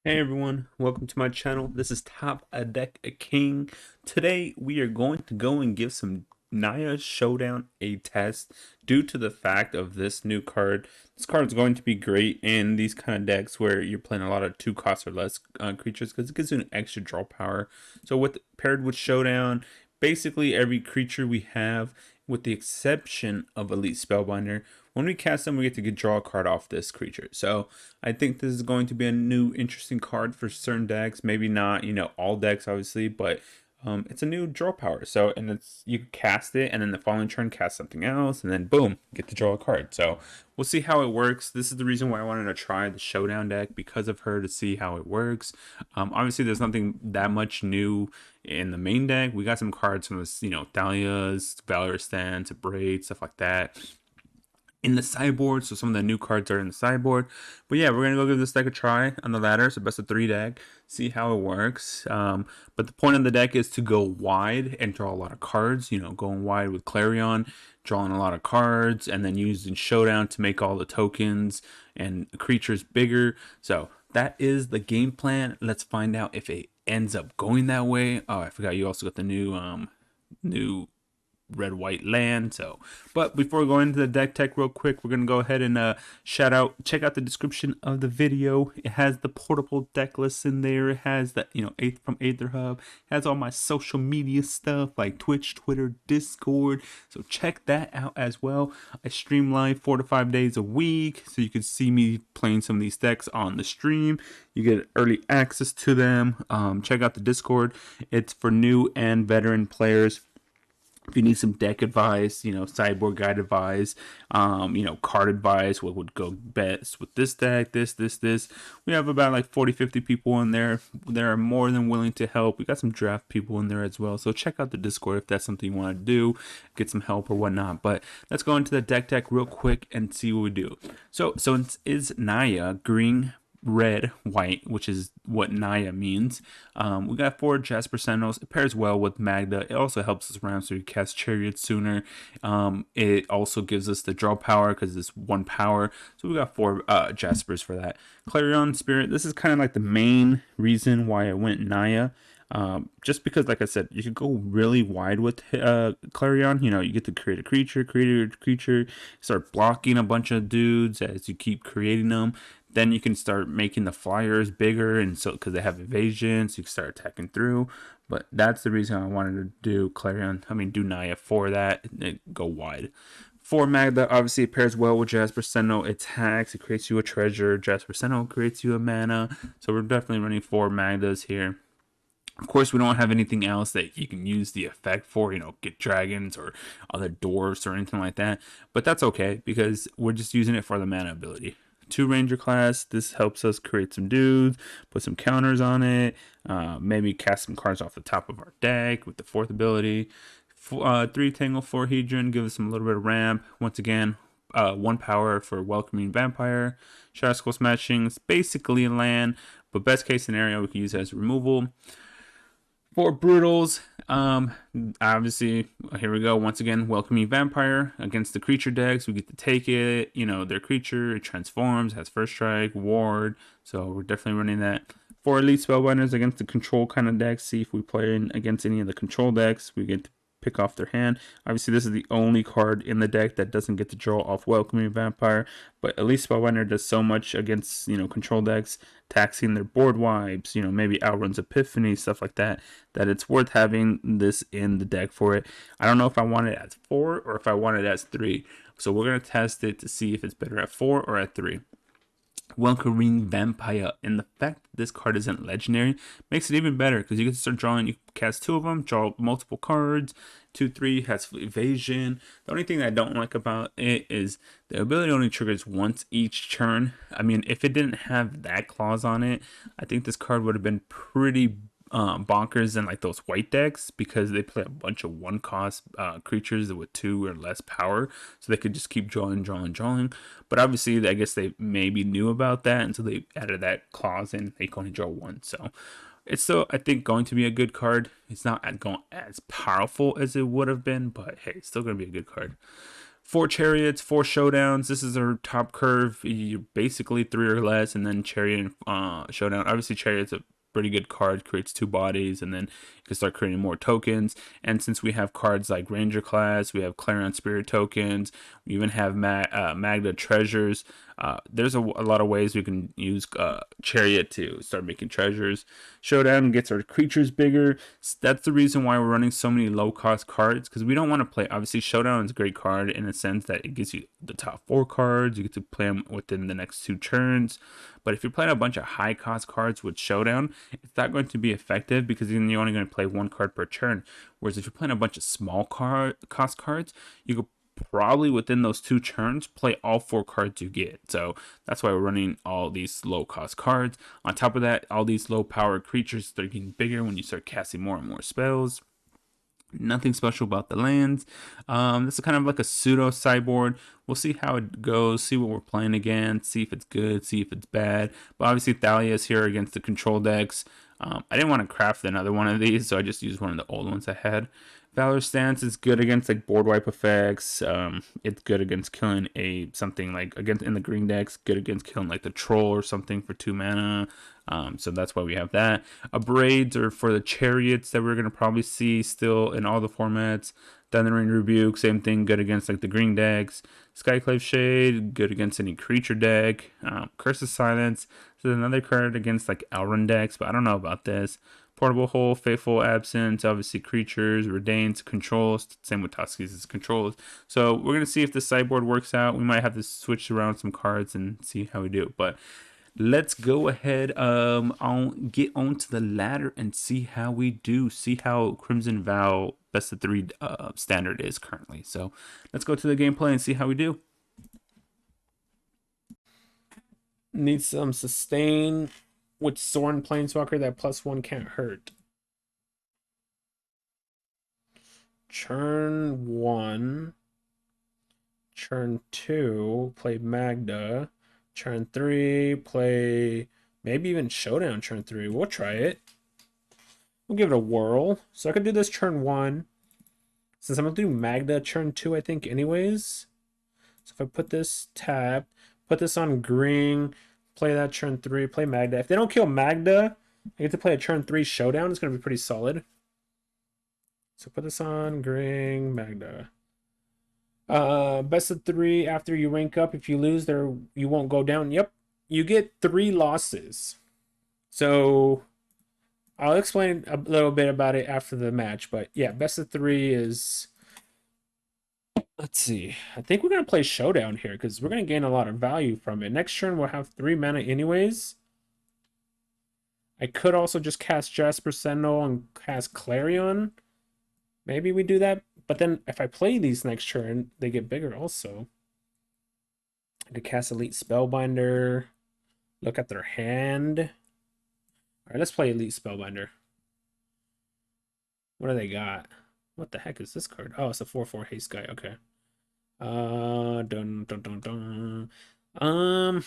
Hey everyone, welcome to my channel. This is Top a Deck a King. Today we are going to go and give some Naya Showdown a test due to the fact of this new card. This card is going to be great in these kind of decks where you're playing a lot of 2 cost or less creatures because it gives you an extra draw power. So with paired with Showdown, basically every creature we have, with the exception of Elite Spellbinder, when we cast them, we get to draw a card off this creature. So I think this is going to be a new interesting card for certain decks. Maybe not, all decks obviously, but it's a new draw power. So, and it's, you can cast it and then the following turn cast something else and then boom, get to draw a card. So we'll see how it works. This is the reason why I wanted to try the Showdown deck, because of her, to see how it works. Obviously there's nothing that much new in the main deck. We got some cards from this, Thalia's, Valoristan, Braid, stuff like that in the sideboard, so some of the new cards are in the sideboard. But yeah, we're gonna go give this deck a try on the ladder. So best of 3 deck, see how it works. But the point of the deck is to go wide and draw a lot of cards. Going wide with Clarion, drawing a lot of cards, and then using Showdown to make all the tokens and creatures bigger. So that is the game plan. Let's find out if it ends up going that way. Oh, I forgot you also got the new red white land. So but before we go into the deck tech real quick, we're gonna go ahead and check out the description of the video. It has the portable deck list in there. It has the eighth from Aether Hub. It has all my social media stuff like Twitch, Twitter, Discord, so check that out as well. I stream live 4 to 5 days a week, so you can see me playing some of these decks on the stream. You get early access to them. Check out the Discord. It's for new and veteran players. If you need some deck advice, sideboard guide advice, card advice, what would go best with this deck, this. We have about like 40, 50 people in there. They're more than willing to help. We got some draft people in there as well. So check out the Discord if that's something you want to do, get some help or whatnot. But let's go into the deck tech real quick and see what we do. So it is Naya, green, red, white, which is what Naya means. We got 4 Jasper Sentinels. It pairs well with Magda. It also helps us around so you cast Chariots sooner. It also gives us the draw power because it's 1 power. So we got 4 Jaspers for that. Clarion Spirit. This is kind of like the main reason why I went Naya. Just because, like I said, you could go really wide with Clarion. You get to create a creature, start blocking a bunch of dudes as you keep creating them. Then you can start making the flyers bigger, and so because they have evasion, so you can start attacking through. But that's the reason I wanted to do do Naya for that, and go wide. For Magda, obviously it pairs well with Jasper Sentinel. It attacks, it creates you a treasure. Jasper Sentinel creates you a mana. So we're definitely running 4 Magdas here. Of course, we don't have anything else that you can use the effect for, get dragons or other dwarfs or anything like that. But that's okay because we're just using it for the mana ability. 2 Ranger class, this helps us create some dudes, put some counters on it, maybe cast some cards off the top of our deck with the 4th ability. 3 Tangle, 4 Hedron, give us some little bit of ramp. Once again, 1 power for Welcoming Vampire. Shadow Skull Smashing is basically a land, but best case scenario, we can use it as removal. 4 Brutals, obviously, here we go. Once again, Welcoming Vampire against the creature decks. We get to take it, their creature, it transforms, has first strike, ward. So we're definitely running that. 4 Elite Spellbinders against the control kind of decks. See if we play against any of the control decks. We get to pick off their hand. Obviously, this is the only card in the deck that doesn't get to draw off Welcoming Vampire, but at least Spellbinder does so much against, control decks, taxing their board wipes, maybe Outrun's Epiphany, stuff like that, that it's worth having this in the deck for it. I don't know if I want it as 4 or if I want it as 3, so we're going to test it to see if it's better at 4 or at 3. Welcoming Vampire, and the fact that this card isn't legendary makes it even better because you can start drawing. You cast 2 of them, draw multiple cards. 2/3 has evasion. The only thing that I don't like about it is the ability only triggers once each turn. I mean, if it didn't have that clause on it, I think this card would have been pretty bonkers in like those white decks because they play a bunch of 1 cost creatures with 2 or less power, so they could just keep drawing. But obviously, I guess they maybe knew about that, and so they added that clause in. They can only draw 1, so it's still, I think, going to be a good card. It's not going as powerful as it would have been, but hey, it's still going to be a good card. 4 chariots, 4 showdowns. This is our top curve. You basically 3 or less, and then chariot showdown. Obviously, chariot's a pretty good card, creates 2 bodies, and then you can start creating more tokens. And since we have cards like Ranger class, we have Clarion Spirit tokens, we even have Magda treasures. There's a lot of ways we can use Chariot to start making treasures. Showdown gets our creatures bigger. That's the reason why we're running so many low cost cards, because we don't want to play. Obviously, Showdown is a great card in a sense that it gives you the top 4 cards. You get to play them within the next 2 turns. But if you're playing a bunch of high cost cards with Showdown, it's not going to be effective because then you're only going to play 1 card per turn. Whereas if you're playing a bunch of small cost cards, you could probably within those 2 turns play all 4 cards you get. So that's why we're running all these low cost cards. On top of that, all these low power creatures start getting bigger when you start casting more and more spells. Nothing special about the lands. This is kind of like a pseudo sideboard. We'll see how it goes, see what we're playing against, see if it's good, see if it's bad. But obviously Thalia is here against the control decks. I didn't want to craft another one of these, so I just used one of the old ones I had. Valor Stance is good against like board wipe effects. It's good against killing something like against in the green decks. Good against killing like the troll or something for 2 mana. So that's why we have that. Braids are for the chariots that we're gonna probably see still in all the formats. Thundering Rebuke, same thing, good against like the green decks. Skyclave Shade, good against any creature deck. Curse of Silence, this is another card against like Elrond decks, but I don't know about this. Portable Hole, Faithful Absence, obviously creatures, Redain's, controls, same with Toski's controls. So we're going to see if the sideboard works out. We might have to switch around some cards and see how we do. But let's go ahead get onto the ladder and see how we do. See how Crimson Vow best of 3 standard is currently. So let's go to the gameplay and see how we do. Need some sustain with Sorin Planeswalker. That +1 can't hurt. Turn 1. Turn 2, play Magda. Turn 3, play maybe even Showdown turn 3. We'll try it. We'll give it a whirl. So I could do this turn 1. Since I'm going to do Magda turn 2, I think, anyways. So if I put this tap, put this on green, play that turn 3, play Magda. If they don't kill Magda, I get to play a turn 3 Showdown. It's going to be pretty solid. So put this on green, Magda. Best of 3 after you rank up. If you lose, you won't go down. Yep. You get 3 losses. So I'll explain a little bit about it after the match. But yeah, best of 3 is... Let's see. I think we're going to play Showdown here because we're going to gain a lot of value from it. Next turn, we'll have 3 mana anyways. I could also just cast Jasper Sentinel and cast Clarion. Maybe we do that. But then if I play these next turn, they get bigger also. I could cast Elite Spellbinder. Look at their hand. Alright, let's play Elite Spellbinder. What do they got? What the heck is this card? Oh, it's a 4/4 haste guy. Okay. Dun dun dun dun.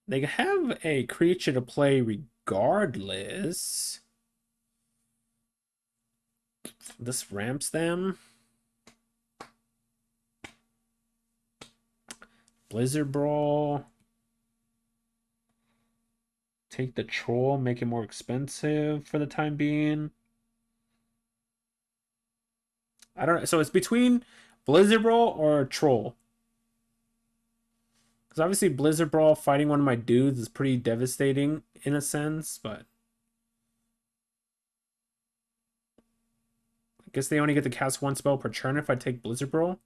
They have a creature to play regardless. This ramps them. Blizzard Brawl. Take the troll, make it more expensive for the time being. I don't know. So it's between Blizzard Brawl or Troll. Because obviously Blizzard Brawl fighting one of my dudes is pretty devastating in a sense, but I guess they only get to cast 1 spell per turn if I take Blizzard Brawl.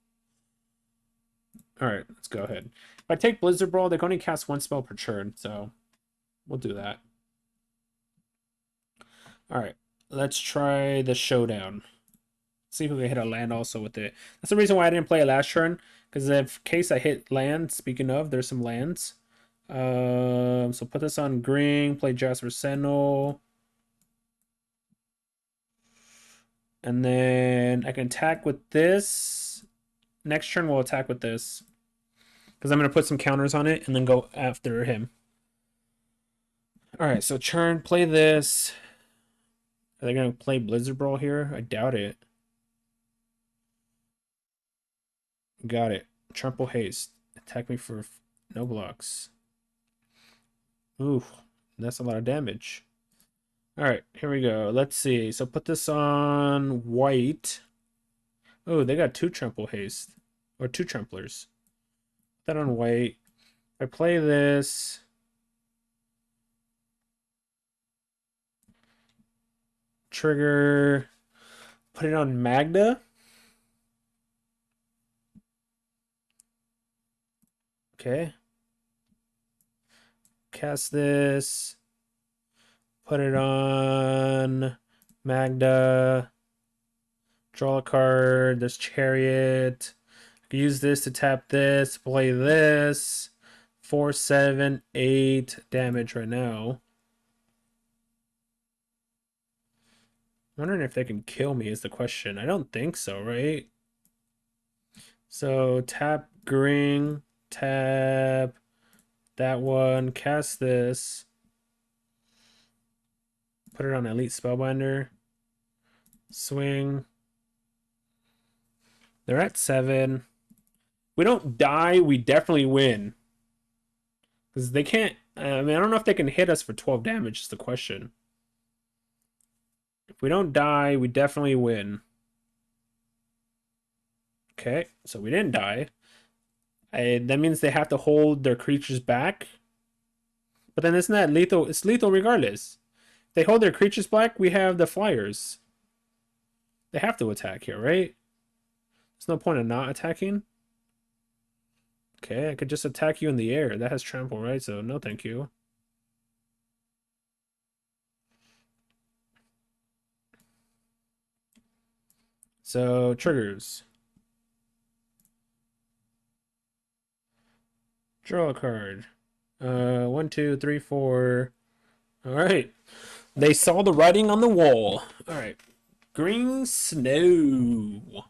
Alright, let's go ahead. If I take Blizzard Brawl, they can only cast 1 spell per turn, so we'll do that. Alright, let's try the Showdown. See if we can hit a land also with it. That's the reason why I didn't play it last turn. Because in case I hit land, speaking of, there's some lands. So put this on green, play Jasper Sentinel. And then I can attack with this. Next turn we'll attack with this. Because I'm going to put some counters on it and then go after him. Alright, so turn, play this. Are they going to play Blizzard Brawl here? I doubt it. Got it. Trample haste. Attack me for no blocks. Ooh, that's a lot of damage. All right, here we go. Let's see. So put this on white. Oh, they got two trample haste. Or two tramplers. Put that on white. If I play this. Trigger. Put it on Magda. Okay. Cast this. Put it on Magda. Draw a card. There's Chariot. I can use this to tap this. Play this. 4, 7, 8 damage right now. Wondering if they can kill me is the question. I don't think so, right? So tap Gring, tap that one, cast this, put it on Elite Spellbinder, swing. They're at 7. We don't die, we definitely win. Because they can't. I mean, I don't know if they can hit us for 12 damage, is the question. If we don't die, we definitely win. Okay, so we didn't die. That means they have to hold their creatures back. But then isn't that lethal? It's lethal regardless. If they hold their creatures back, we have the flyers. They have to attack here, right? There's no point in not attacking. Okay, I could just attack you in the air. That has trample, right? So no thank you. So triggers. Draw a card. 1, 2, 3, 4. All right. They saw the writing on the wall. All right. Green Snow.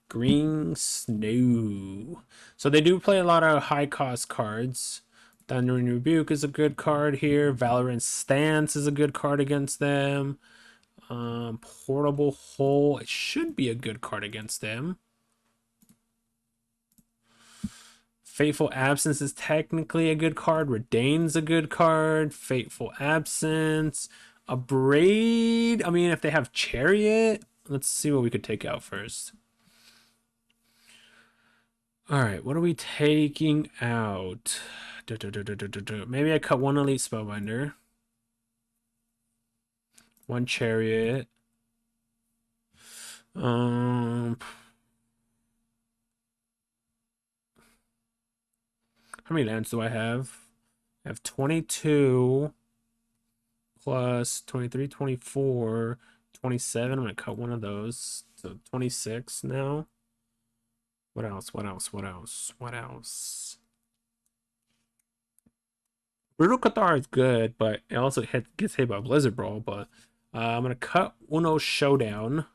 Green Snow. So they do play a lot of high cost cards. Thundering Rebuke is a good card here. Valorant Stance is a good card against them. Portable Hole, it should be a good card against them. Fateful Absence is technically a good card. Redain's a good card. Fateful Absence. Abrade. I mean, if they have Chariot, let's see what we could take out first. All right, what are we taking out? Maybe I cut one Elite Spellbinder. One Chariot. How many lands do I have? I have 22 plus 23, 24, 27. I'm going to cut one of those. So 26 now. What else? What else? What else? What else? Brutal Cathar is good, but it also gets hit by Blizzard Brawl. But I'm going to cut Uno Showdown. Am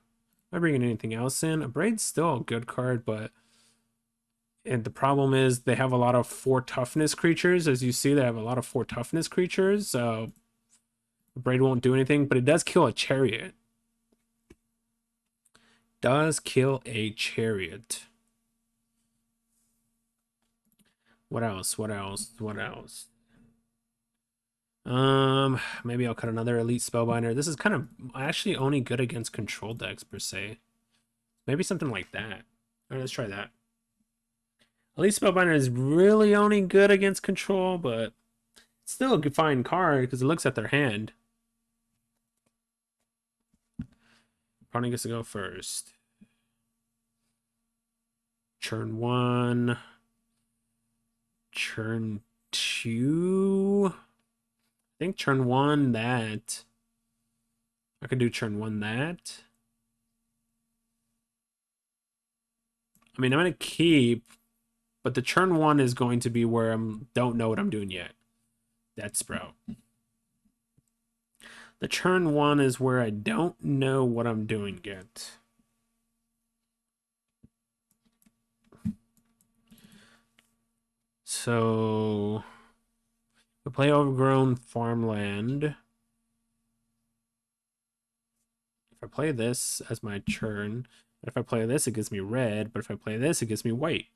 I bringing anything else in? Abrade's still a good card, but and the problem is they have a lot of 4 toughness creatures. As you see, they have a lot of 4 toughness creatures. So Braid won't do anything, but it does kill a chariot. Does kill a chariot. What else? What else? What else? Maybe I'll cut another elite spellbinder. This is kind of actually only good against control decks per se. Maybe something like that. All right, let's try that. Elite spellbinder is really only good against control, but it's still a fine card because it looks at their hand. Probably gets to go first. Turn 1. Turn 2. I think turn 1 that. I could do turn 1 that. I mean, I'm going to keep, but the turn 1 is going to be where I don't know what I'm doing yet. That Sprout. The turn 1 is where I don't know what I'm doing yet. So we play Overgrown Farmland. If I play this as my turn, if I play this, it gives me red, but if I play this, it gives me white.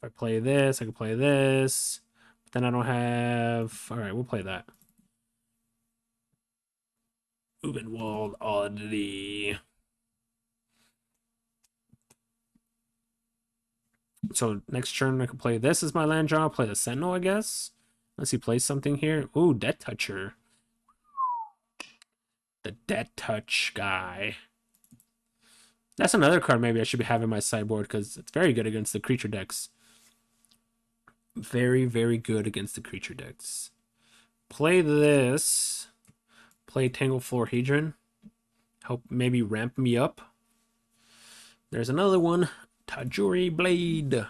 If I play this, I can play this. But then I don't have... Alright, we'll play that. Ubenwald Oddly. So next turn I can play this as my land draw. Play the Sentinel, I guess. Unless he plays something here. Ooh, Death Toucher. The Death Touch guy. That's another card maybe I should be having in my sideboard because it's very good against the creature decks. Very, very good against the creature decks. Play this. Play Tangle Florhedron. Help maybe ramp me up. There's another one. Tajuri Blade.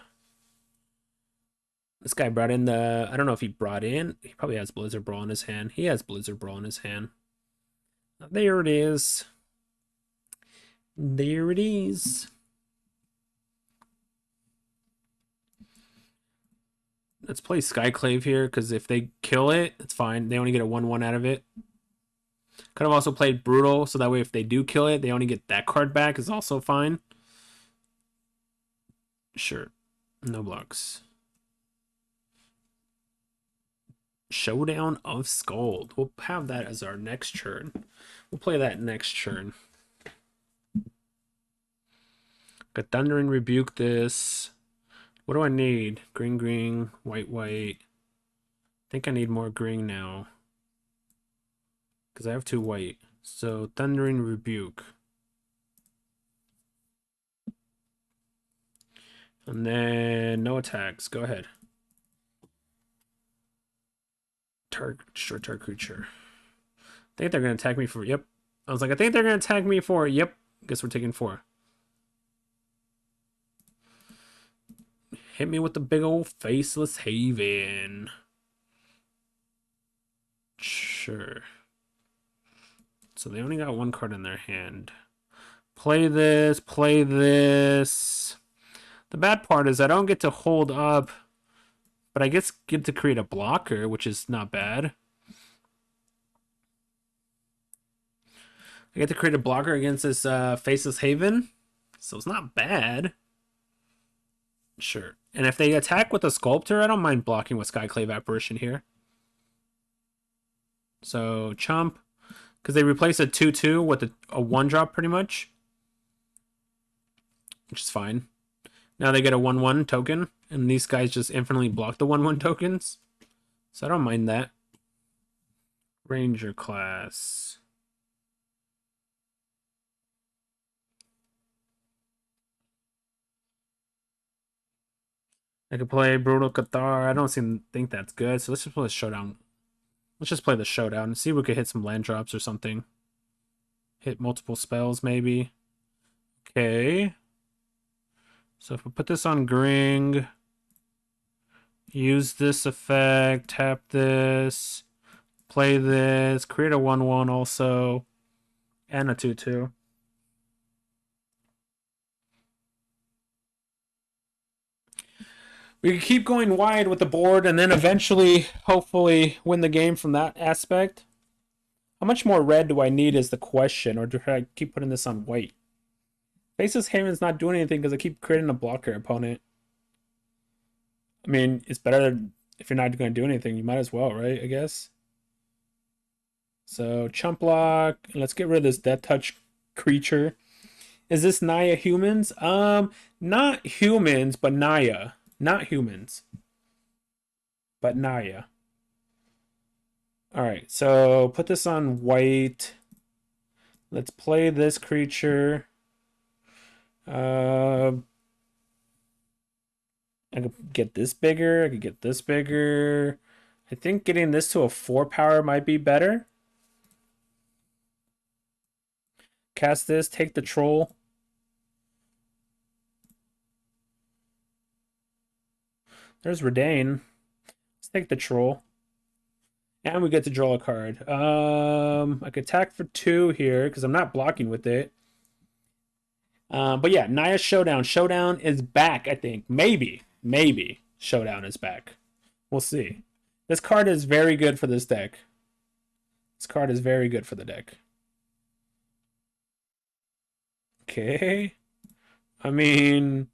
This guy brought in the... I don't know if he brought in... He probably has Blizzard Brawl in his hand. He has Blizzard Brawl in his hand. There it is. There it is. Let's play Skyclave here, because if they kill it, it's fine. They only get a 1/1 out of it. Could have also played Brutal, so that way if they do kill it, they only get that card back, is also fine. Sure. No blocks. Showdown of Skald. We'll have that as our next turn. We'll play that next turn. Got Thundering Rebuke this. What do I need? Green, green, white, white. I think I need more green now. Because I have 2 white. So Thundering Rebuke. And then no attacks. Go ahead. Short target creature. I think they're going to attack me for... Yep. I was like, I think they're going to attack me for... Yep. Guess we're taking 4. Hit me with the big old Faceless Haven. Sure. So they only got 1 card in their hand. Play this. Play this. The bad part is I don't get to hold up... But I guess get to create a blocker, which is not bad. I get to create a blocker against this Faceless Haven. So it's not bad. Sure. And if they attack with a Sculptor, I don't mind blocking with Skyclave Apparition here. So Chump. Because they replace a 2/2 with a 1-drop pretty much. Which is fine. Now they get a 1/1 token. And these guys just infinitely block the 1/1 tokens. So I don't mind that. Ranger class. I could play Brutal Cathar. I don't think that's good. So let's just play the Showdown. Let's just play the Showdown and see if we could hit some land drops or something. Hit multiple spells maybe. Okay. So if we put this on Gring, use this effect, tap this, play this, create a 1/1 also, and a 2/2. We can keep going wide with the board and then eventually, hopefully, win the game from that aspect. How much more red do I need is the question, or do I keep putting this on white? Faceless Haven's not doing anything because I keep creating a blocker opponent. I mean, it's better if you're not going to do anything. You might as well, right? I guess. So, Chump Block. Let's get rid of this Death Touch creature. Is this Naya humans? Not humans, but Naya. Not humans, but Naya. Alright, so put this on white. Let's play this creature. I could get this bigger. I could get this bigger. I think getting this to a 4 power might be better. Cast this, take the troll. There's Redain. Let's take the troll. And we get to draw a card. I could attack for 2 here because I'm not blocking with it. But yeah, Naya Showdown. Showdown is back, I think. Maybe Showdown is back. We'll see. This card is very good for this deck. This card is very good for the deck. Okay. I mean,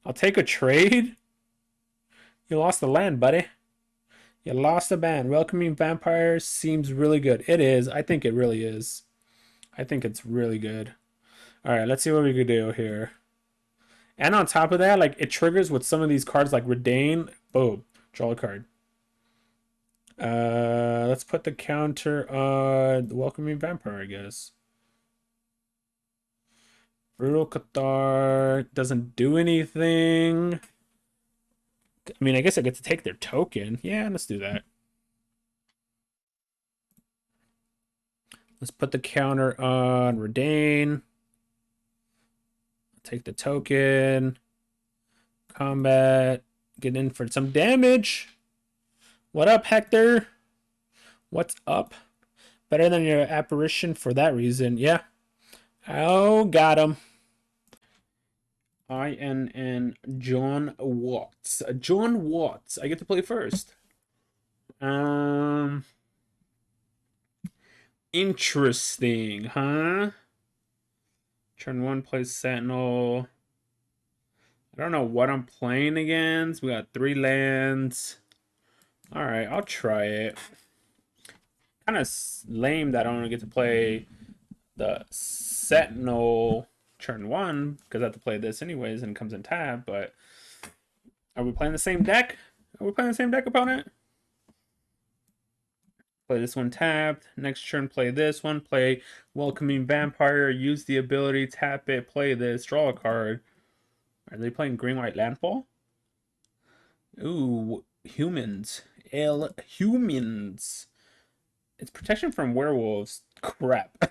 I'll take a trade. You lost the land, buddy. You lost the band. Welcoming Vampires seems really good. It is. I think it really is. I think it's really good. All right, let's see what we could do here. And on top of that, like it triggers with some of these cards like Redain. Boom. Draw a card. Let's put the counter on the Welcoming Vampire, I guess. Brutal Cathar doesn't do anything. I mean, I guess I get to take their token. Yeah, let's do that. Let's put the counter on Redain. Take the token. Combat. Get in for some damage. What up, Hector? What's up? Better than your apparition for that reason. Yeah. Oh, got him. INN John Watts. John Watts. I get to play first. Interesting, huh? Turn 1 plays Sentinel. I don't know what I'm playing against. We got 3 lands. Alright, I'll try it. Kind of lame that I don't get to play the Sentinel turn 1 because I have to play this anyways and it comes in tab, but are we playing the same deck? Are we playing the same deck, opponent? Play this one tapped. Next turn, play this one. Play Welcoming Vampire. Use the ability, tap it, play this, draw a card. Are they playing green-white landfall? Ooh, humans. Humans. It's protection from werewolves. Crap.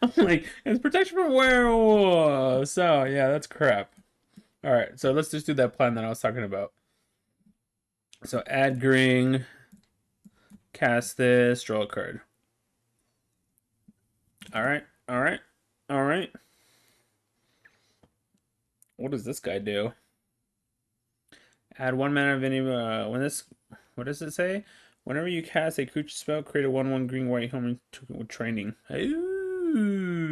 I'm like, it's protection from werewolves. So, yeah, that's crap. Alright, so let's just do that plan that I was talking about. So, add green. Cast this, draw a card. Alright, alright, alright. What does this guy do? Add 1 mana of any when this what does it say? Whenever you cast a creature spell, create a 1/1 green white human with training. Ooh.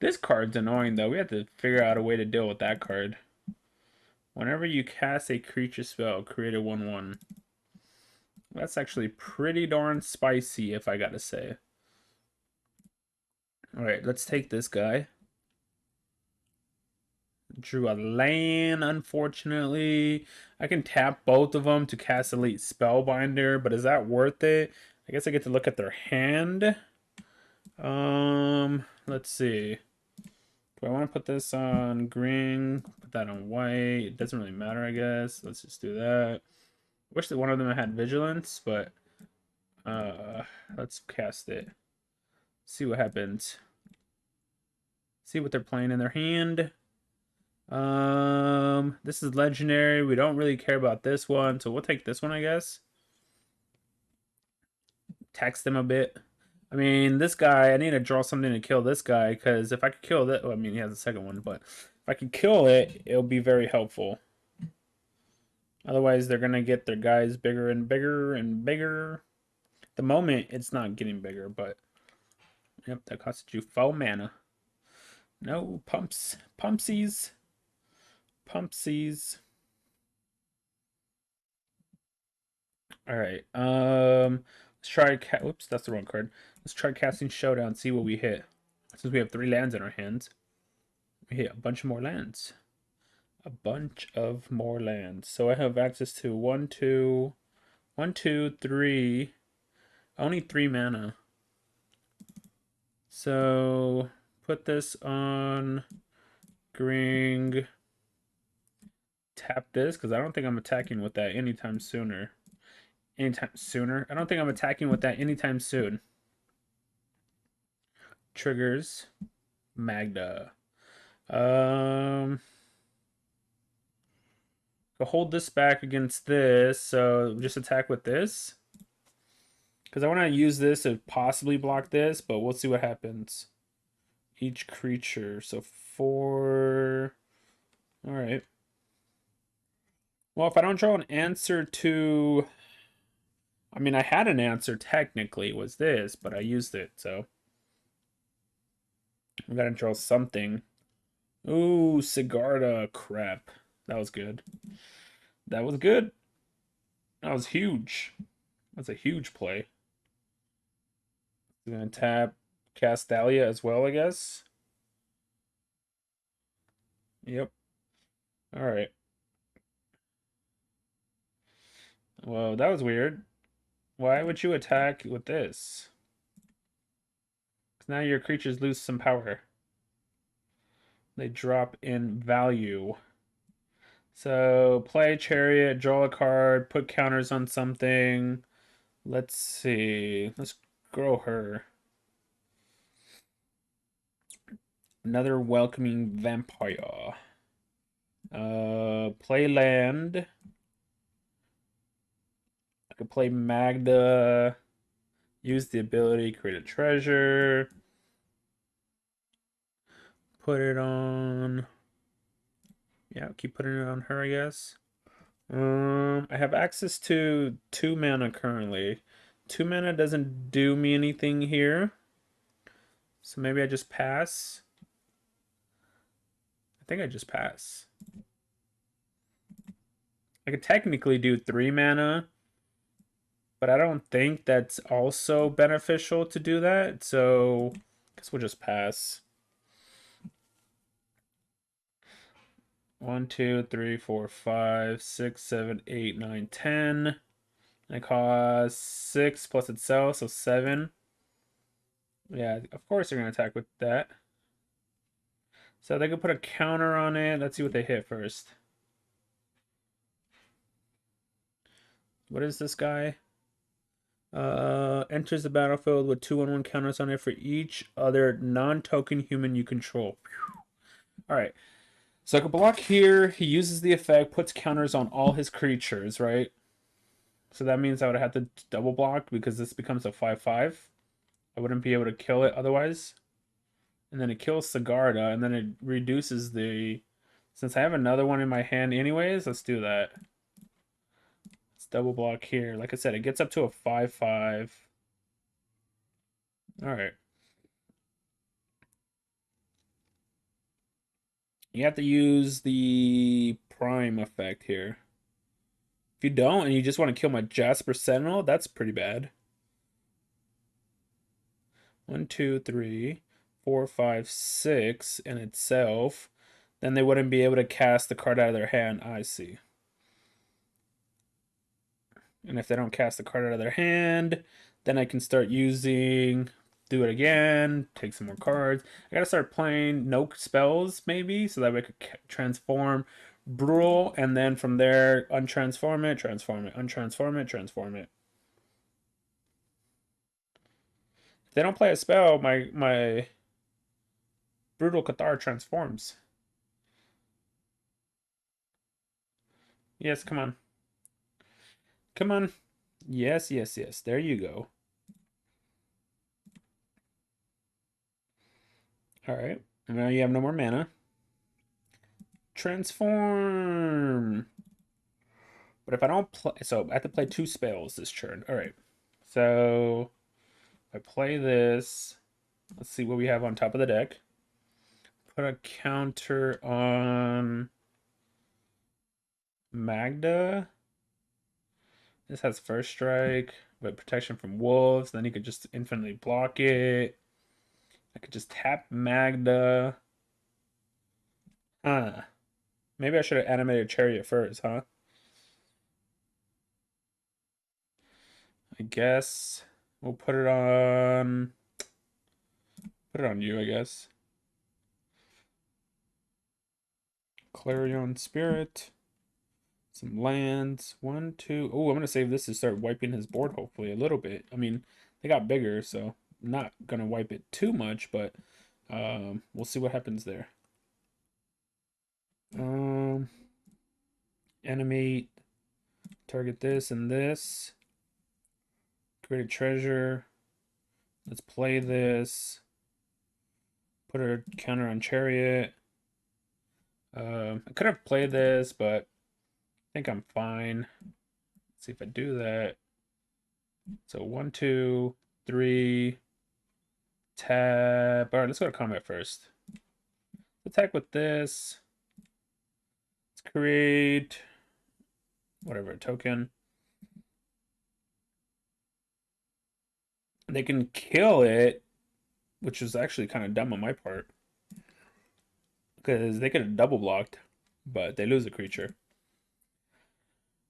This card's annoying though. We have to figure out a way to deal with that card. Whenever you cast a creature spell, create a 1/1. That's actually pretty darn spicy, if I gotta say. Alright, let's take this guy. Drew a land, unfortunately. I can tap both of them to cast Elite Spellbinder, but is that worth it? I guess I get to look at their hand. Let's see. Do I want to put this on green? Put that on white. It doesn't really matter, I guess. Let's just do that. Wish that one of them had Vigilance, but let's cast it. See what happens. See what they're playing in their hand. This is legendary. We don't really care about this one, so we'll take this one, I guess. Tax them a bit. I mean, this guy, I need to draw something to kill this guy, because if I could kill that, well, I mean, he has a second one, but if I can kill it, it'll be very helpful. Otherwise, they're going to get their guys bigger and bigger and bigger. At the moment, it's not getting bigger, but yep, that costed you 4 mana. No, pumpsies. Pumpsies. All right. Let's try. Oops, that's the wrong card. Let's try casting Showdown. See what we hit. Since we have 3 lands in our hands, we hit a bunch more lands. A bunch of more lands. So I have access to 1, 2, 1, 2, 3. Only 3 mana. So put this on green. Tap this because I don't think I'm attacking with that anytime sooner. Anytime sooner. I don't think I'm attacking with that anytime soon. Triggers. Magda. I'll hold this back against this, so just attack with this. Because I want to use this to possibly block this, but we'll see what happens. Each creature. So 4. Alright. Well, if I don't draw an answer to... I mean, I had an answer technically, was this, but I used it, so... I gotta draw something. Ooh, Sigarda. Crap. That was good. That was good. That was huge. That's a huge play. We're gonna tap Castalia as well, I guess. Yep. All right. Well, that was weird. Why would you attack with this? Because now your creatures lose some power. They drop in value. So play Chariot, draw a card, put counters on something. Let's see. Let's grow her. Another welcoming vampire. Play land. I could play Magda. Use the ability, create a treasure. Put it on. Yeah, keep putting it on her, I guess. I have access to 2 mana currently. 2 mana doesn't do me anything here. So maybe I just pass. I think I just pass. I could technically do 3 mana, but I don't think that's also beneficial to do that. So I guess we'll just pass. 1, 2, 3, 4, 5, 6, 7, 8, 9, 10. And it costs 6 plus itself, so 7. Yeah, of course they're gonna attack with that. So they could put a counter on it. Let's see what they hit first. What is this guy? Enters the battlefield with 2/1 counters on it for each other non-token human you control. All right. So I could block here. He uses the effect, puts counters on all his creatures, right? So that means I would have to double block because this becomes a 5/5. I wouldn't be able to kill it otherwise. And then it kills Sigarda, and then it reduces the. Since I have another one in my hand anyways, let's do that. Let's double block here. Like I said, it gets up to a 5/5. All right. You have to use the prime effect here. If you don't and you just want to kill my Jasper Sentinel, that's pretty bad. 1, 2, 3, 4, 5, 6 in itself. Then they wouldn't be able to cast the card out of their hand. I see. And if they don't cast the card out of their hand, then I can start using, do it again, take some more cards. I gotta start playing no spells maybe, so that way I could transform Brutal, and then from there untransform it, transform it, untransform it, transform it. If they don't play a spell, my Brutal Cathar transforms. Yes, come on. Come on. Yes, yes, yes. There you go. All right. And now you have no more mana. Transform. But if I don't play, so I have to play 2 spells this turn. All right. So if I play this, let's see what we have on top of the deck. Put a counter on Magda. This has first strike, but protection from wolves. Then you could just infinitely block it. I could just tap Magda. Huh. Maybe I should have animated Chariot first, huh? I guess we'll put it on you, I guess. Clarion Spirit. Some lands. 1, 2. Oh, I'm gonna save this to start wiping his board hopefully a little bit. I mean, they got bigger, so I'm not gonna wipe it too much, but we'll see what happens there. Um Animate, target this and this. Create a treasure. Let's play this. Put a counter on Chariot. I could have played this, but I think I'm fine. Let's see if I do that. So 1, 2, 3, tab. All right, let's go to combat first. attack with this. Let's create whatever token. They can kill it, which is actually kind of dumb on my part because they could have double blocked, but they lose a creature.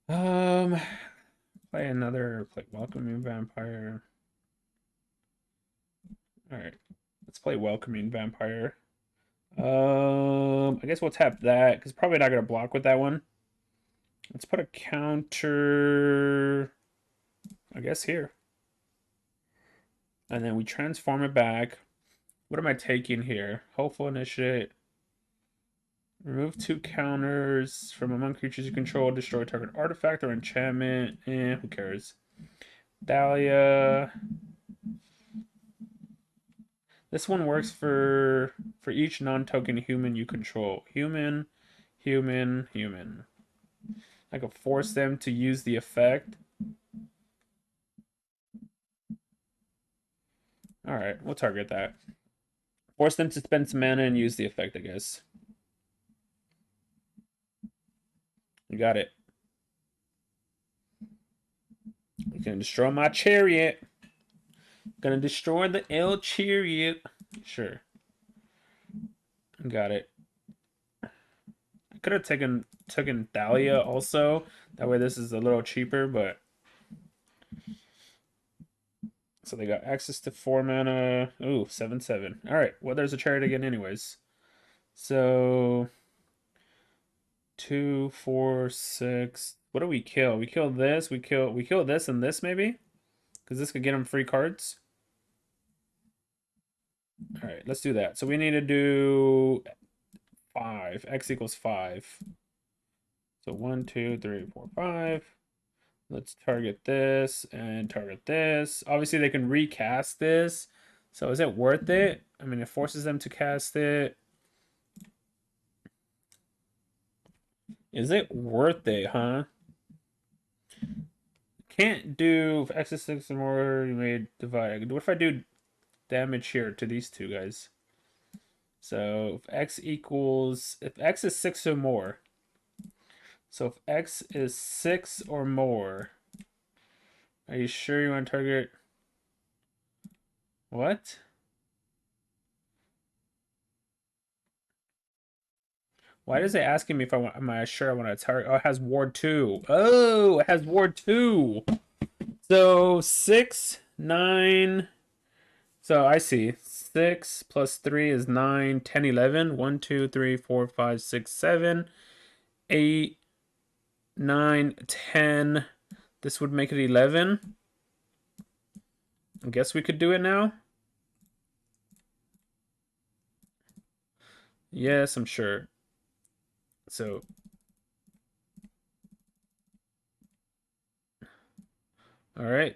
Um, play Welcoming Vampire. All right, let's play Welcoming Vampire. I guess we'll tap that because probably not gonna block with that one. Let's put a counter, I guess here, and then we transform it back. What am I taking here? Hopeful Initiate. Remove 2 counters from among creatures you control. Destroy target artifact or enchantment. Who cares? Dahlia. This one works for each non-token human you control. Human, human, human. I could force them to use the effect. Alright, we'll target that. Force them to spend some mana and use the effect, I guess. You got it. You can destroy my chariot. Gonna destroy the L chariot. Sure. Got it. I could have taken Thalia also. That way this is a little cheaper, but so they got access to 4 mana. Ooh, 7/7. Alright, well there's a chariot again anyways. So 2, 4, 6. What do we kill? We kill this, we kill this and this maybe? Because this could get them free cards. Alright, let's do that. So we need to do 5. X equals 5. So 1, 2, 3, 4, 5. Let's target this and target this. Obviously, they can recast this. So is it worth it? I mean, it forces them to cast it. Is it worth it, huh? Can't do if X is 6 or more, you may divide. What if I do damage here to these two guys? So if X is 6 or more. So if X is 6 or more, are you sure you want to target? What? Why is it asking me if I want? Am I sure I want to target? Oh, it has Ward 2. Oh, it has Ward 2. So 6, 9. So I see. 6 plus 3 is 9, 10, 11. 1, 2, 3, 4, 5, 6, 7, 8, 9, 10. This would make it 11. I guess we could do it now. Yes, I'm sure. So all right.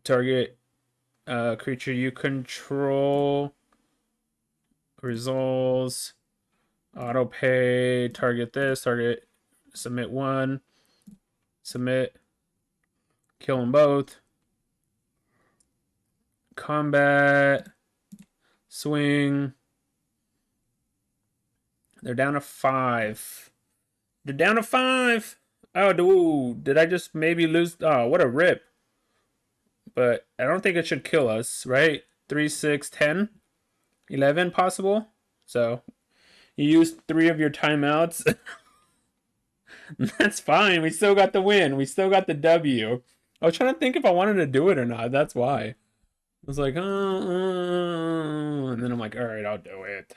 Target creature you control. Resolves. Auto pay. Target this. Target. Submit 1. Submit. Kill them both. Combat. Swing. They're down to 5. They're down to 5. Oh, did I just maybe lose? Oh, what a rip. But I don't think it should kill us, right? 3, 6, 10, 11 possible. So you used 3 of your timeouts. That's fine. We still got the win. We still got the W. I was trying to think if I wanted to do it or not. That's why. I was like, and then I'm like, all right, I'll do it.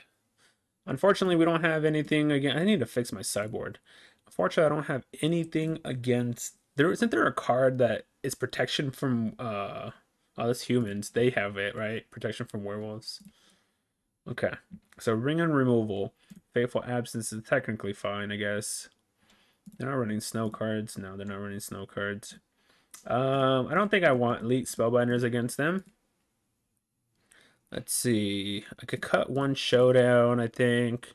Unfortunately, we don't have anything again. I need to fix my sideboard. Unfortunately, I don't have anything against. Isn't there a card that is protection from oh, that's humans. They have it, right? Protection from werewolves. Okay. So ring and removal. Fateful absence is technically fine, I guess. They're not running snow cards. No, they're not running snow cards. I don't think I want elite spellbinders against them. Let's see. I could cut 1 showdown, I think.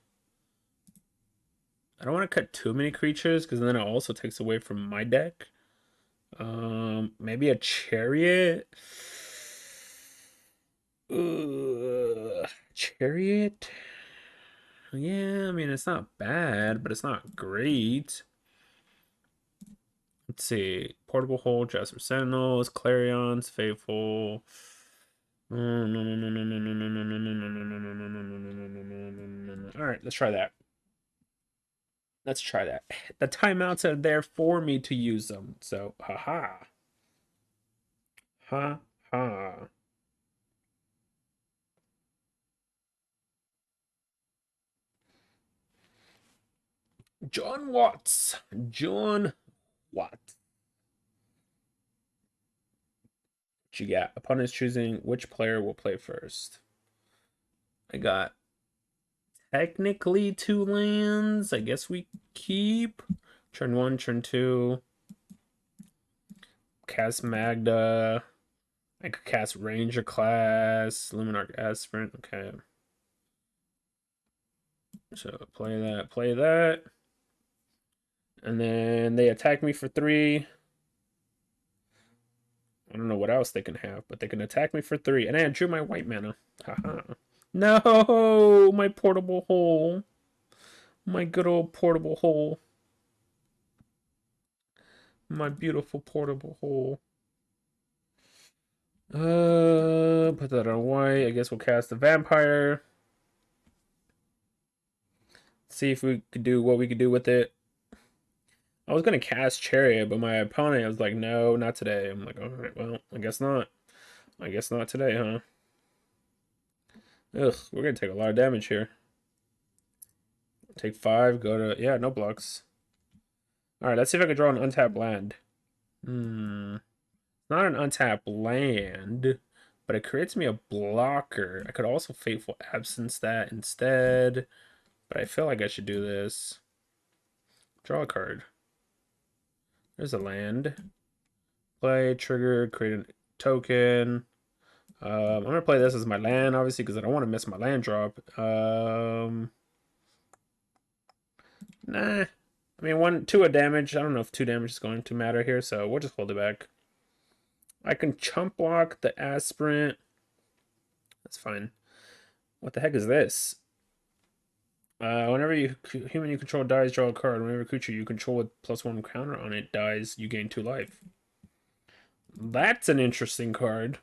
I don't want to cut too many creatures because then it also takes away from my deck. Maybe a chariot. Chariot. Yeah, I mean it's not bad, but it's not great. Let's see. Portable Hole, Jasper Sentinels, Clarions, Faithful. All right, let's try that. Let's try that. The timeouts are there for me to use them. So, haha. Ha ha. John Watts. John Watts. What you got? Opponents choosing which player will play first. I got technically 2 lands. I guess we keep. Turn 1, turn 2. Cast Magda. I could cast Ranger class. Luminarch Aspirant. Okay. So play that, play that. And then they attack me for 3. I don't know what else they can have, but they can attack me for 3. And I drew my white mana. Haha. No, my portable hole. My good old portable hole. My beautiful portable hole. Put that on white. I guess we'll cast the vampire. See if we could do what we could do with it. I was gonna cast Chariot, but my opponent was like, no, not today. I'm like, alright, well, I guess not. I guess not today, huh? Ugh, we're gonna take a lot of damage here. Take 5, go to... Yeah, no blocks. Alright, let's see if I can draw an untapped land. Not an untapped land, but it creates me a blocker. I could also Fateful Absence that instead, but I feel like I should do this. Draw a card. There's a land. Play, trigger, create a token. I'm gonna play this as my land, obviously, because I don't want to miss my land drop. Nah. I mean, 2 of damage. I don't know if 2 damage is going to matter here, so we'll just hold it back. I can chump block the aspirant. That's fine. What the heck is this? Whenever human you control dies, draw a card. Whenever creature you control with +1 counter on it dies, you gain 2 life. That's an interesting card.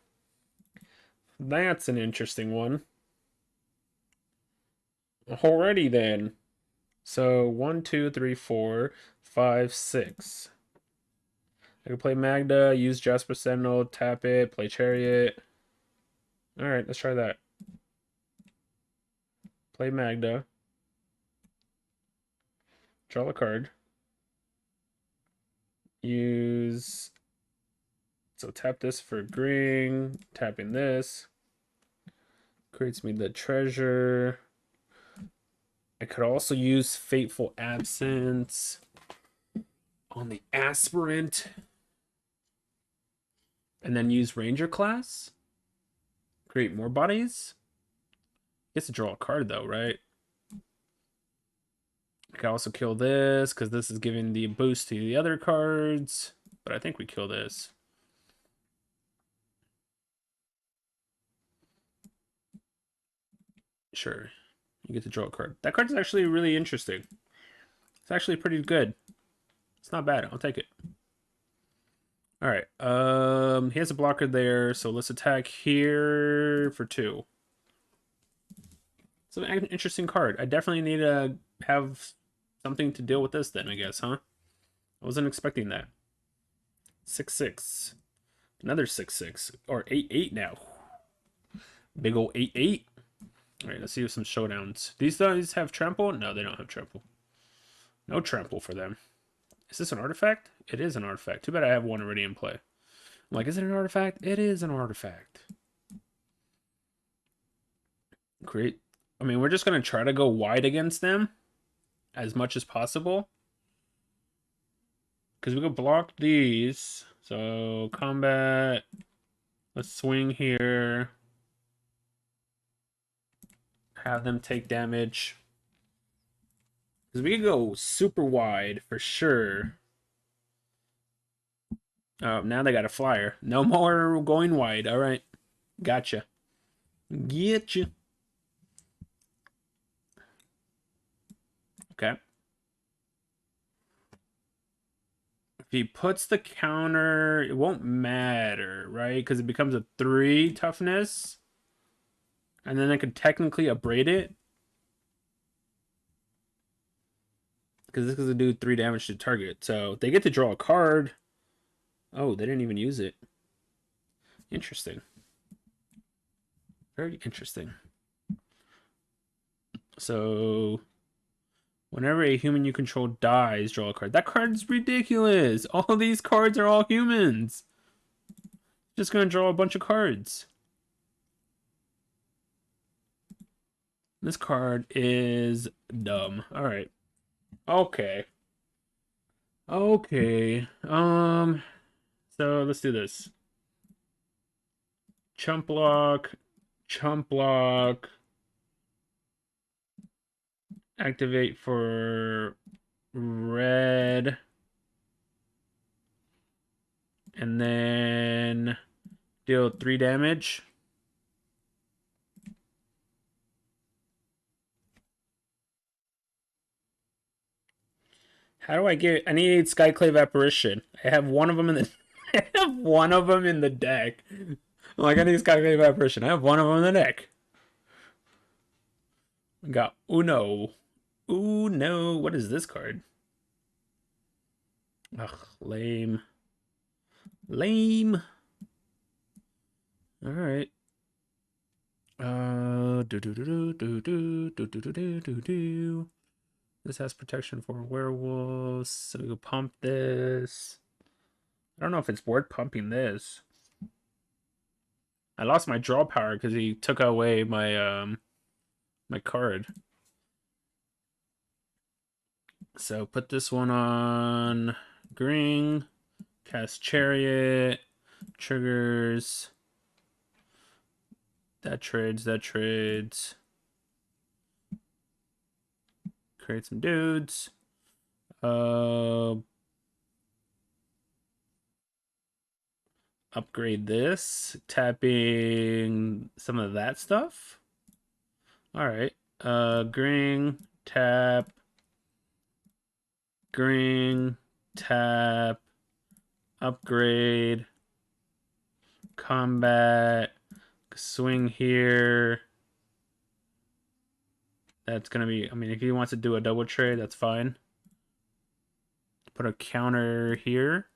That's an interesting one. Alrighty then. So 1, 2, 3, 4, 5, 6. I can play Magda, use Jasper Sentinel, tap it, play Chariot. Alright, let's try that. Play Magda. Draw a card. Use... So tap this for green, tapping this. Creates me the treasure. I could also use Fateful Absence on the aspirant. And then use Ranger class. Create more bodies. Gets to draw a card though, right? I could also kill this because this is giving the boost to the other cards. But I think we kill this. Sure. You get to draw a card. That card is actually really interesting. It's actually pretty good. It's not bad. I'll take it. All right. He has a blocker there, so let's attack here for 2. It's an interesting card. I definitely need to have something to deal with this then, I guess, huh? I wasn't expecting that. 6/6. Another 6/6. Or 8/8 now. Big ol' 8/8. Alright, let's see some showdowns. These guys have trample? No, they don't have trample. No trample for them. Is this an artifact? It is an artifact. Too bad I have one already in play. I'm like, is it an artifact? It is an artifact. Great. I mean, we're just going to try to go wide against them as much as possible. Because we could block these. So, combat. Let's swing here. Have them take damage. Because we could go super wide for sure. Oh, now they got a flyer. No more going wide. All right. Gotcha. Get you. Okay. If he puts the counter, it won't matter, right? Because it becomes a 3 toughness. And then I could technically upgrade it. Because this is going to do 3 damage to target. So they get to draw a card. Oh, they didn't even use it. Interesting. Very interesting. So whenever a human you control dies, draw a card. That card is ridiculous. All these cards are all humans. Just gonna draw a bunch of cards. This card is dumb. All right. Okay. Okay. So let's do this. Chump block. Chump block. Activate for red. And then deal 3 damage. How do I get? I need Skyclave Apparition. I have one of them in the. I have one of them in the deck. I'm like, I need Skyclave Apparition. I have one of them in the deck. We got Uno. Uno. What is this card? Ugh, lame. Lame. All right. Do. This has protection for werewolves, so we will pump this. I don't know if it's worth pumping this. I lost my draw power because he took away my my card. So put this one on green, cast Chariot, triggers. That trades. Create some dudes. Upgrade this, tapping some of that stuff. All right. Green, tap, green, tap, upgrade, combat, swing here. That's gonna be, I mean, if he wants to do a double trade, that's fine. Put a counter here.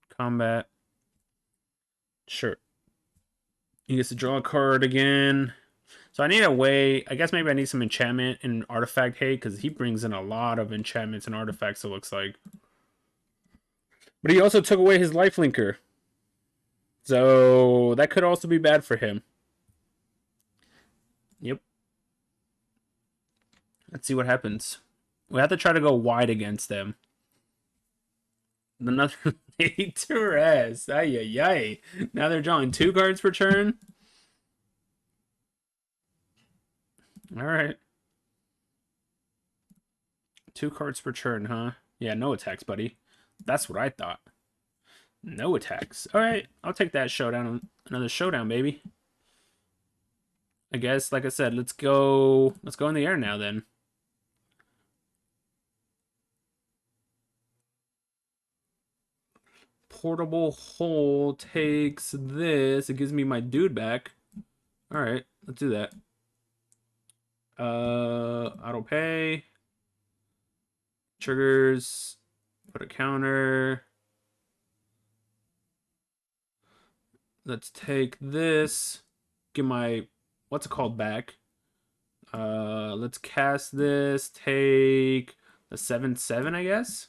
Combat. Sure. He gets to draw a card again. So I need a way, I guess maybe I need some enchantment and artifact hate, because he brings in a lot of enchantments and artifacts, it looks like. But he also took away his lifelinker. So that could also be bad for him. Yep. Let's see what happens. We have to try to go wide against them. Another laid to rest. Ay, ay, ay. Now they're drawing 2 cards per turn. All right. 2 cards per turn, huh? Yeah, no attacks, buddy. That's what I thought. No attacks. All right, I'll take that showdown. Another showdown, baby. I guess, like I said, let's go. Let's go in the air now, then. Portable hole takes this. It gives me my dude back. All right, let's do that. Auto pay. Triggers. Put a counter. Let's take this. Get my what's it called back. Let's cast this. Take the 7/7, I guess.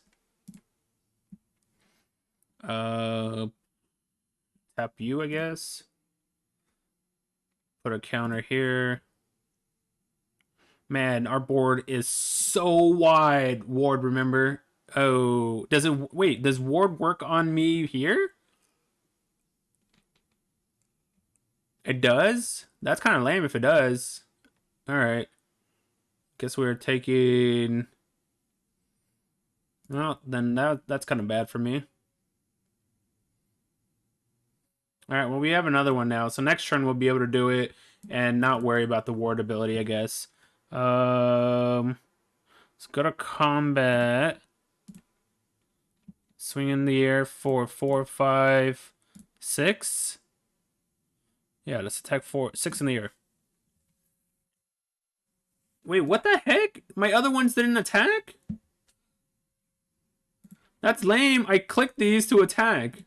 Tap you, I guess. Put a counter here. Man, our board is so wide. Ward, remember? Oh, does it? Wait, does Ward work on me here? It does? That's kind of lame if it does. All right. Guess we're taking. Well, then that's kind of bad for me. All right, well, we have another one now. So next turn we'll be able to do it and not worry about the ward ability, I guess. Let's go to combat. Swing in the air for 4, 5, 6. Yeah, let's attack 6 in the air. Wait, what the heck? My other ones didn't attack? That's lame. I clicked these to attack.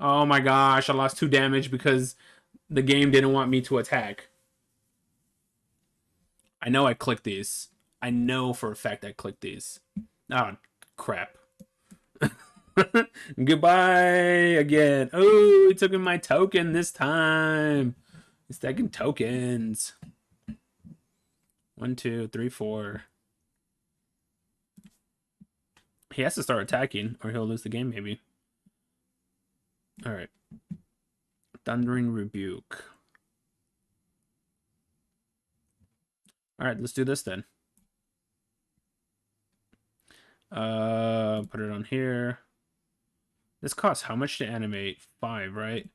Oh my gosh, I lost 2 damage because the game didn't want me to attack. I know I clicked these. I know for a fact I clicked these. Oh, crap. Goodbye again. Oh, he took in my token this time. He's taking tokens. 1, 2, 3, 4. He has to start attacking or he'll lose the game maybe. Alright. Thundering Rebuke. Alright, let's do this then. Put it on here. This costs how much to animate? 5, right?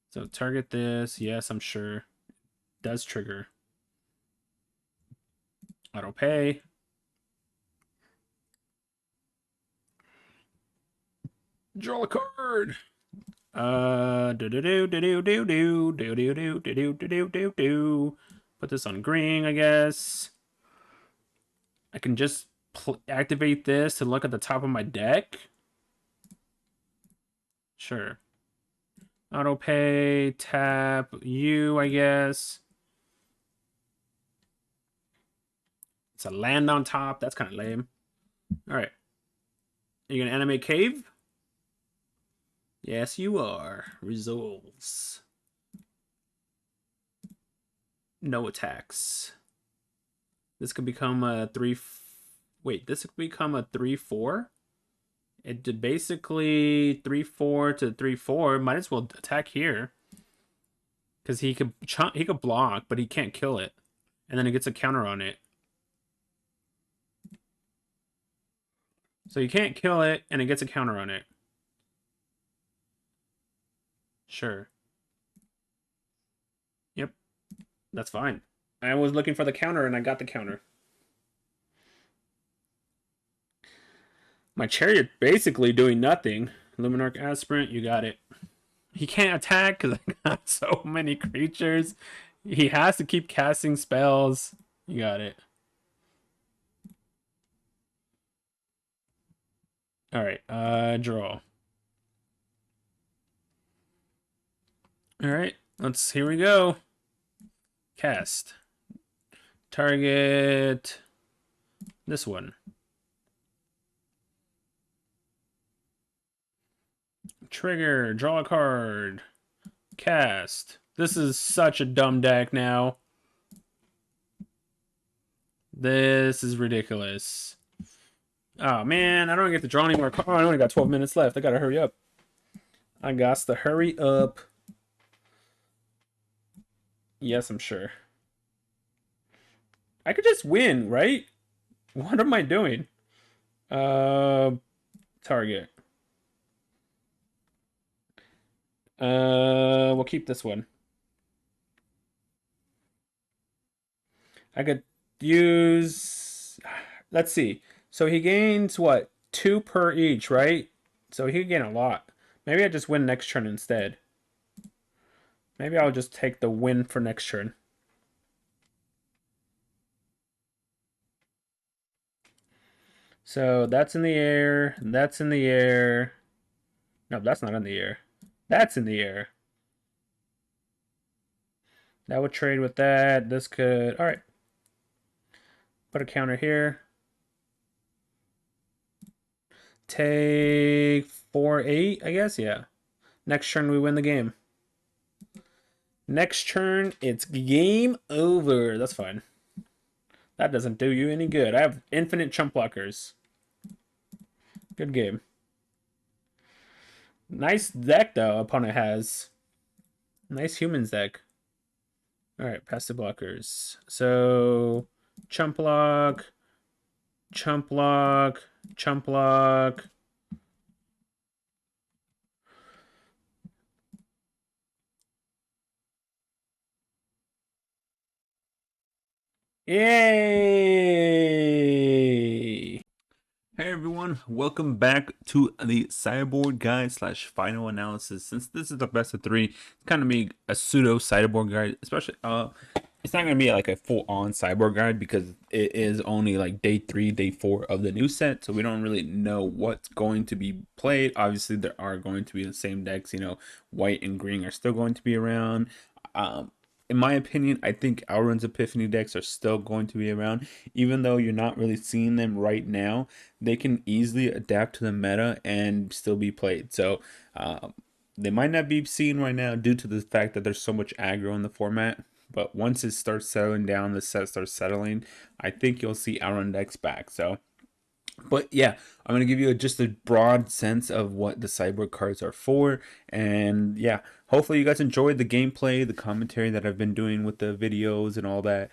So target this. Yes, I'm sure. Does trigger. Auto pay. Draw a card. Put this on green, I guess. I can just activate this to look at the top of my deck. Sure. Auto pay, tap you, I guess. It's a land on top. That's kind of lame. All right. Are you gonna animate cave? Yes, you are. Resolves. No attacks. This could become a 3. Wait, this could become a 3/4. It did basically 3/4 to 3/4. Might as well attack here, because he could block, but he can't kill it, and then it gets a counter on it. So you can't kill it, and it gets a counter on it. Sure. Yep, that's fine. I was looking for the counter, and I got the counter. My chariot basically doing nothing. Luminarch Aspirant, you got it. He can't attack because I got so many creatures. He has to keep casting spells. You got it. Alright, draw. Alright, here we go. Cast. Target this one. Trigger, draw a card. Cast. This is such a dumb deck now. This is ridiculous. Oh man, I don't get to draw any more cards. Oh, I only got 12 minutes left. I gotta hurry up. I got to hurry up. Yes, I'm sure. I could just win, right? What am I doing? Target. We'll keep this one. I could use. Let's see. So he gains what? 2 per each, right? So he could gain a lot. Maybe I just win next turn instead. Maybe I'll just take the win for next turn. So that's in the air. That's in the air. No, that's not in the air. That's in the air. That would trade with that. This could. All right. Put a counter here. Take 4, 8, I guess. Yeah. Next turn, we win the game. Next turn, it's game over. That's fine. That doesn't do you any good. I have infinite chump blockers. Good game. Nice deck, though, opponent has. Nice humans deck. Alright, passive blockers. So, chump block, chump block, chump block. Yay! Hey everyone, welcome back to the sideboard guide slash final analysis. Since this is the best of three, it's kind of be a pseudo sideboard guide, especially it's not gonna be like a full on sideboard guide because it is only like day three, day four of the new set, so we don't really know what's going to be played. Obviously, there are going to be the same decks, white and green are still going to be around. Um, in my opinion, I think Auron's Epiphany decks are still going to be around, even though you're not really seeing them right now. They can easily adapt to the meta and still be played. So they might not be seen right now due to the fact that there's so much aggro in the format. But once it starts settling down, the set starts settling, I think you'll see Auron decks back. So but yeah, I'm gonna give you just a broad sense of what the cyborg cards are for, and yeah, hopefully you guys enjoyed the gameplay, the commentary that I've been doing with the videos and all that.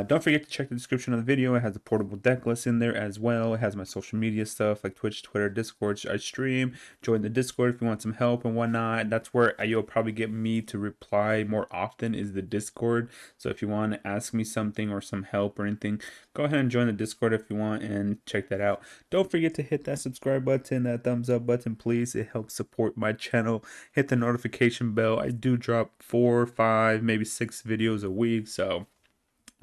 Don't forget to check the description of the video. It has a portable deck list in there as well. It has my social media stuff like Twitch, Twitter, Discord. I stream. Join the Discord if you want some help and whatnot. That's where you'll probably get me to reply more often is the Discord. So if you want to ask me something or some help or anything, go ahead and join the Discord if you want and check that out. Don't forget to hit that subscribe button, that thumbs up button, please. It helps support my channel. Hit the notification bell. I do drop 4, 5, maybe 6 videos a week, so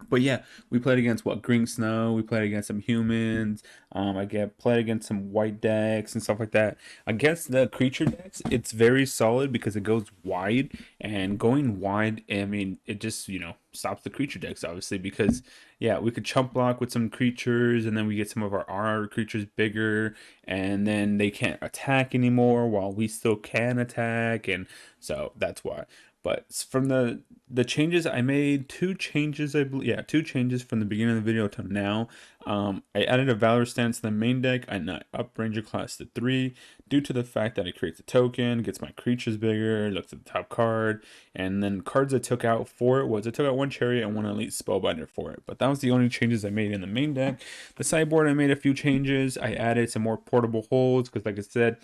but yeah, we played against what green snow. We played against some humans. I get played against some white decks and stuff like that. Against the creature decks, it's very solid because it goes wide, and going wide, I mean, it just stops the creature decks obviously because yeah, we could chump block with some creatures, and then we get some of our creatures bigger, and then they can't attack anymore while we still can attack, and so that's why. But from the changes I made, two changes I believe, yeah, two changes from the beginning of the video to now. I added a Valor stance to the main deck. I up Ranger class to 3 due to the fact that it creates a token, gets my creatures bigger, looks at the top card, and then cards I took out for it was I took out one Chariot and one Elite Spellbinder for it. But that was the only changes I made in the main deck. The sideboard I made a few changes. I added some more portable holds because, like I said,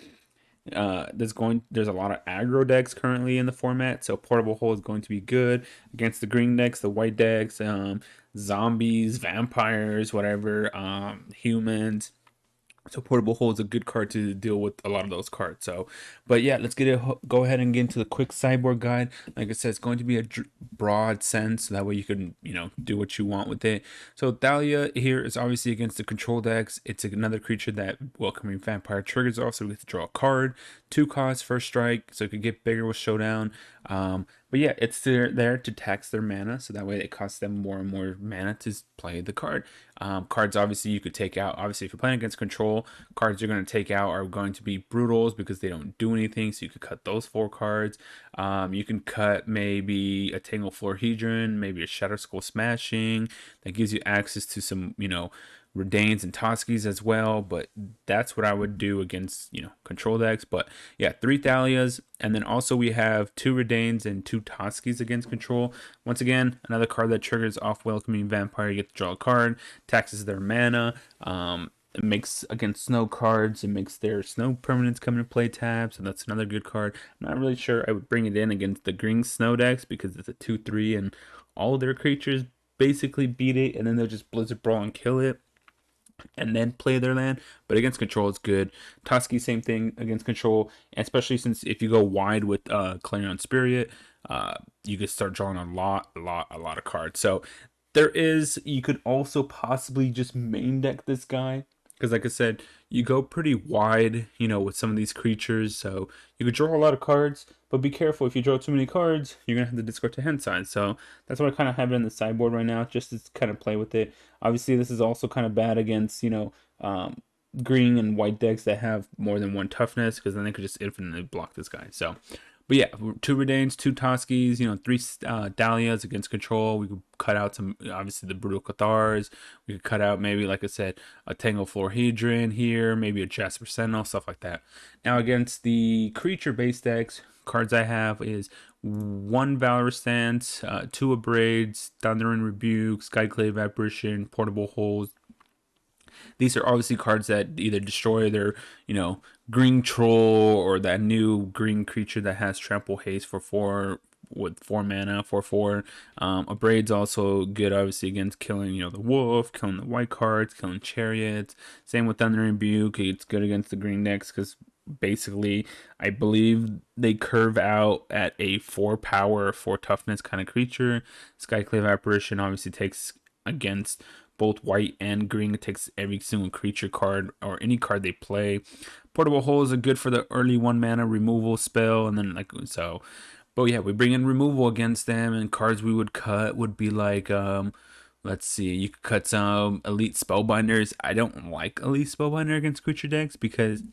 there's a lot of aggro decks currently in the format, so portable hold is going to be good against the green decks, the white decks, zombies, vampires, whatever, humans. So portable hold is a good card to deal with a lot of those cards. So, but yeah, let's go ahead and get into the quick sideboard guide. Like I said, it's going to be a broad sense, so that way you can do what you want with it. So Thalia here is obviously against the control decks. It's another creature that welcoming vampire triggers off, so we get to draw a card. 2 costs, first strike, so it could get bigger with showdown. But yeah, it's there to tax their mana, so that way it costs them more and more mana to play the card. Cards obviously you could take out. Obviously, if you're playing against control, cards you're going to take out are going to be brutals because they don't do anything. So you could cut those 4 cards. You can cut maybe a Tangle Florhedron, maybe a Shadow Skull Smashing that gives you access to some Redains and Toskis as well, but that's what I would do against control decks. But yeah, 3 Thalias, and then also we have 2 Redains and 2 Toskis against control. Once again, another card that triggers off welcoming vampire. You get to draw a card, taxes their mana. It makes against snow cards. It makes their snow permanents come into play tab, so that's another good card. I'm not really sure I would bring it in against the green snow decks because it's a 2/3 and all of their creatures basically beat it, and then they'll just Blizzard Brawl and kill it and then play their land. But against control, it's good. Toski, same thing against control, especially since if you go wide with Clarion Spirit, you could start drawing a lot of cards. So you could also possibly just main deck this guy because, like I said, you go pretty wide, with some of these creatures. So you could draw a lot of cards, but be careful if you draw too many cards, you're gonna have to discard to hand side. So that's what I kind of have it in the sideboard right now, just to kind of play with it. Obviously, this is also kind of bad against green and white decks that have more than one toughness because then they could just infinitely block this guy. So, but yeah, 2 Redains, 2 Toskis, 3 Dahlias against control. We could cut out some, obviously, the Brutal Cathars. We could cut out maybe, like I said, a Tangle Florhedron here, maybe a Jasper Sentinel, stuff like that. Now, against the creature-based decks, cards I have is 1 Valor Stance, 2 Abrades, Thundering Rebuke, Skyclave Apparition, Portable Holes. These are obviously cards that either destroy their, green troll or that new green creature that has trample haste for with 4 mana, 4/4. A Braid's also good, obviously, against killing, the Wolf, killing the white cards, killing Chariots. Same with Thunder and Rebuke. It's good against the green decks because basically, I believe they curve out at a 4 power or 4 toughness kind of creature. Skyclave Apparition obviously takes against both white and green. It takes every single creature card or any card they play. Portable Holes are good for the early 1 mana removal spell, and then like so. But yeah, we bring in removal against them, and cards we would cut would be like let's see, you could cut some Elite Spellbinders. I don't like Elite Spellbinder against creature decks because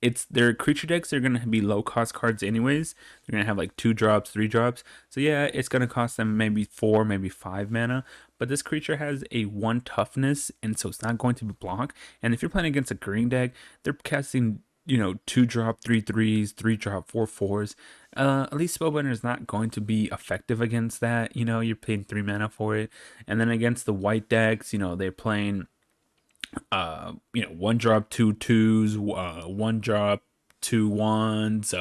it's their creature decks are gonna be low cost cards anyways. They're gonna have like 2 drops, 3 drops. So yeah, it's gonna cost them maybe 4, maybe 5 mana. But this creature has a 1 toughness, and so it's not going to be blocked. And if you're playing against a green deck, they're casting 2 drop, 3/3s, 3 drop, 4/4s. At least Spellbinder is not going to be effective against that. You're paying 3 mana for it. And then against the white decks, they're playing 1 drop, 2/2s, 1 drop, 2/1s,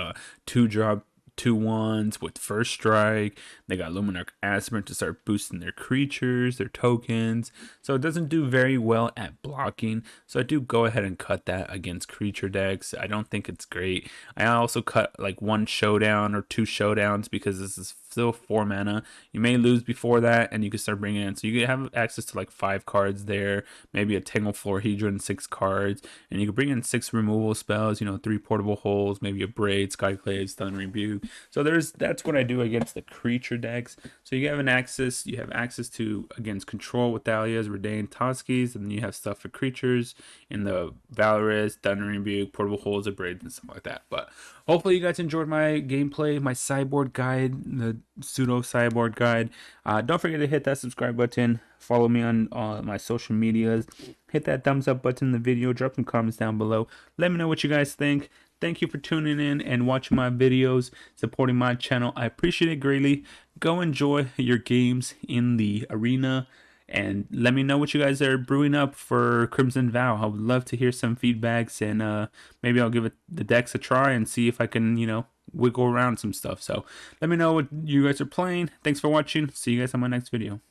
2 drop, 2/1s with first strike. They got Luminarch Aspirant to start boosting their creatures, their tokens. So it doesn't do very well at blocking. So I do go ahead and cut that against creature decks. I don't think it's great. I also cut like 1 showdown or 2 showdowns because this is still 4 mana. You may lose before that, and you can start bringing in. So you can have access to like 5 cards there, maybe a Tangle Hedron, 6 cards, and you can bring in 6 removal spells. 3 Portable Holes, maybe a Braid, Skyclave, Stun Rebuke. So that's what I do against the creature decks. So you have access to against control with Dahlias, Redain, Toskies, and then you have stuff for creatures in the Valorous, Thunder Rebuke, Portable Holes, and Braids, and stuff like that. But hopefully you guys enjoyed my gameplay, my sideboard guide, the pseudo sideboard guide. Don't forget to hit that subscribe button. Follow me on my social medias. Hit that thumbs up button in the video. Drop some comments down below. Let me know what you guys think. Thank you for tuning in and watching my videos, supporting my channel. I appreciate it greatly. Go enjoy your games in the arena, and let me know what you guys are brewing up for Crimson Vow. I would love to hear some feedbacks, and maybe I'll give the decks a try and see if I can, wiggle around some stuff. So let me know what you guys are playing. Thanks for watching. See you guys on my next video.